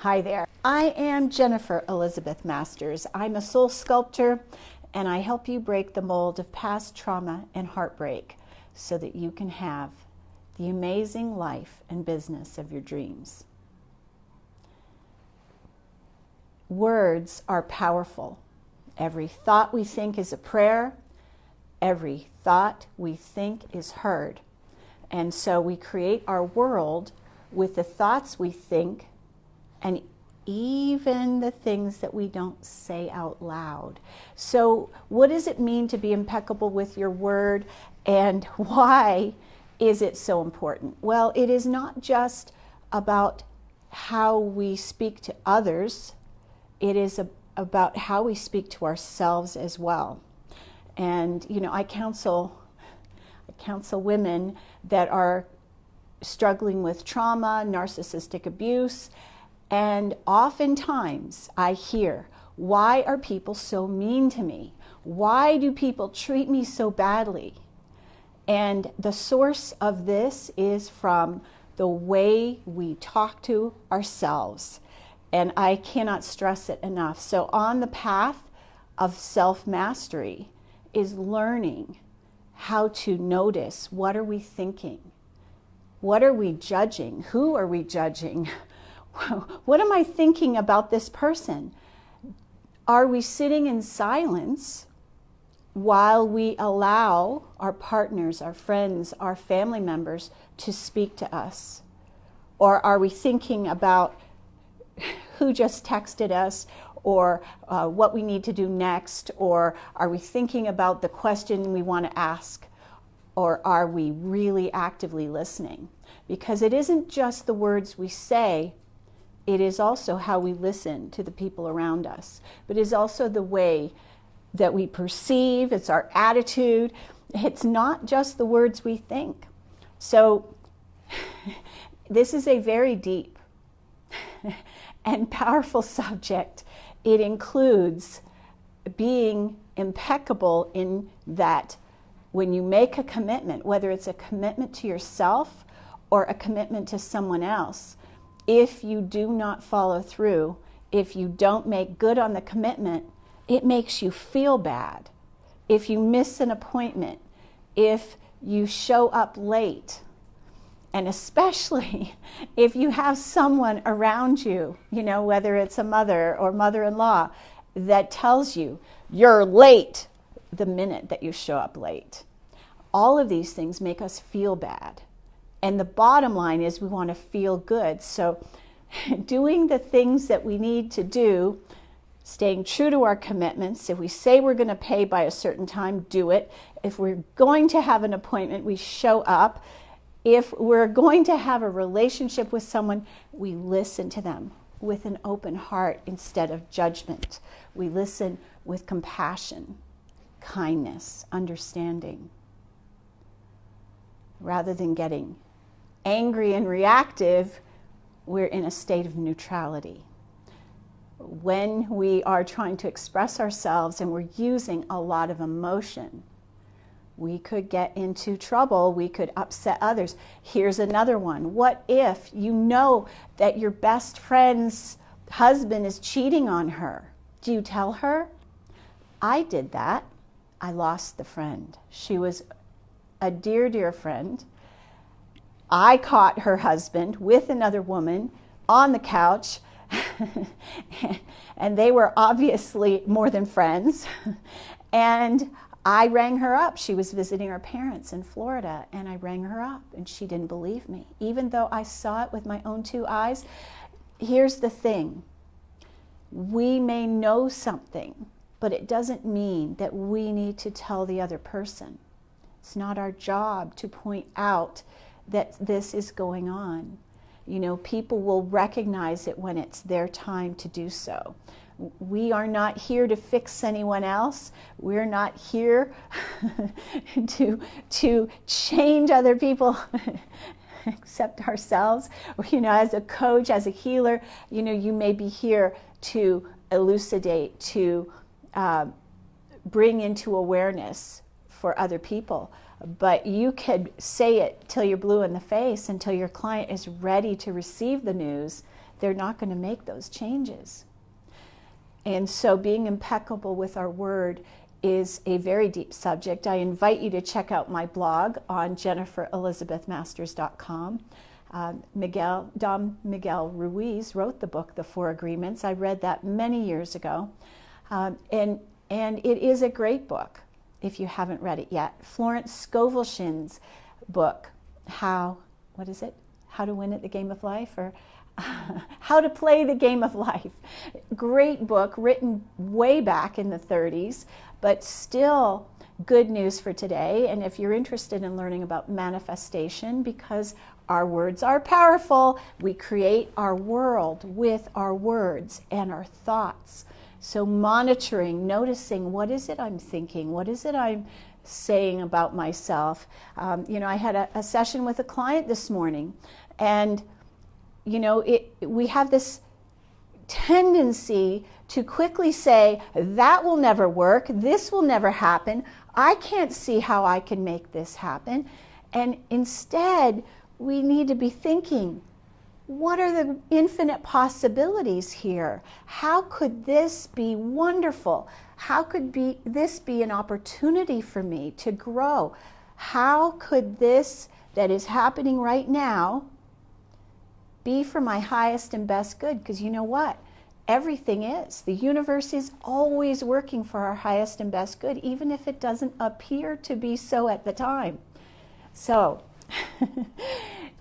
Hi there. I am Jennifer Elizabeth Masters. I'm a soul sculptor, and I help you break the mold of past trauma and heartbreak so that you can have the amazing life and business of your dreams. Words are powerful. Every thought we think is a prayer. Every thought we think is heard. And so we create our world with the thoughts we think and even the things that we don't say out loud. So what does it mean to be impeccable with your word, and why is it so important? Well, it is not just about how we speak to others. It is about how we speak to ourselves as well. And I counsel women that are struggling with trauma, narcissistic abuse, and oftentimes I hear, why are people so mean to me? Why do people treat me so badly? And the source of this is from the way we talk to ourselves. And I cannot stress it enough. So on the path of self-mastery is learning how to notice, what are we thinking? What are we judging? Who are we judging? What am I thinking about this person? Are we sitting in silence while we allow our partners, our friends, our family members to speak to us? Or are we thinking about who just texted us, or what we need to do next? Or are we thinking about the question we want to ask? Or are we really actively listening? Because it isn't just the words we say, it is also how we listen to the people around us. But it is also the way that we perceive, it's our attitude. It's not just the words we think. So this is a very deep and powerful subject. It includes being impeccable in that when you make a commitment, whether it's a commitment to yourself or a commitment to someone else, if you do not follow through, if you don't make good on the commitment, it makes you feel bad. If you miss an appointment, if you show up late, and especially if you have someone around you, whether it's a mother or mother-in-law, that tells you you're late the minute that you show up late. All of these things make us feel bad. And the bottom line is we want to feel good. So doing the things that we need to do, staying true to our commitments. If we say we're going to pay by a certain time, do it. If we're going to have an appointment, we show up. If we're going to have a relationship with someone, we listen to them with an open heart instead of judgment. We listen with compassion, kindness, understanding, rather than getting angry and reactive. We're in a state of neutrality. When we are trying to express ourselves and we're using a lot of emotion, we could get into trouble. We could upset others. Here's another one. What if you know that your best friend's husband is cheating on her? Do you tell her? I did that. I lost the friend. She was a dear, dear friend. I caught her husband with another woman on the couch, and they were obviously more than friends. And I rang her up. She was visiting her parents in Florida, and I rang her up, and she didn't believe me, even though I saw it with my own two eyes. Here's the thing. We may know something, but it doesn't mean that we need to tell the other person. It's not our job to point out that this is going on. People will recognize it when it's their time to do so. We are not here to fix anyone else. We're not here to change other people except ourselves. As a coach, as a healer, you may be here to elucidate, to bring into awareness for other people but you could say it till you're blue in the face until your client is ready to receive the news. They're not going to make those changes. And so being impeccable with our word is a very deep subject. I invite you to check out my blog on jenniferelizabethmasters.com. Dom Miguel Ruiz wrote the book, The Four Agreements. I read that many years ago. And it is a great book if you haven't read it yet. Florence Scovelshing's book, How to Win at the Game of Life, or How to Play the Game of Life. Great book, written way back in the 30s, but still good news for today. And if you're interested in learning about manifestation, because our words are powerful, we create our world with our words and our thoughts. So monitoring, noticing, what is it I'm thinking? What is it I'm saying about myself? I had a session with a client this morning, and we have this tendency to quickly say, that will never work, this will never happen, I can't see how I can make this happen. And instead, we need to be thinking, what are the infinite possibilities here? How could this be wonderful? How could this be an opportunity for me to grow? How could this that is happening right now be for my highest and best good? Because you know what? Everything is. The universe is always working for our highest and best good, even if it doesn't appear to be so at the time. So,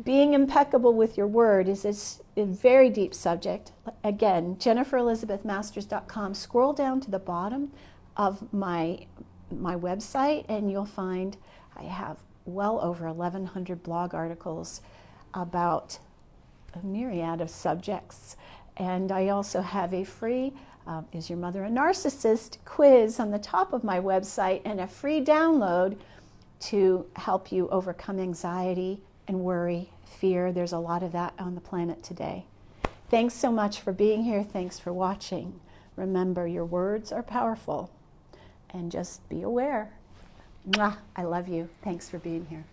being impeccable with your word is a very deep subject. Again, jenniferelizabethmasters.com. Scroll down to the bottom of my website, and you'll find I have well over 1,100 blog articles about a myriad of subjects. And I also have a free Is Your Mother a Narcissist quiz on the top of my website, and a free download to help you overcome anxiety and worry, fear. There's a lot of that on the planet today. Thanks so much for being here. Thanks for watching. Remember, your words are powerful, and just be aware. Mwah, I love you. Thanks for being here.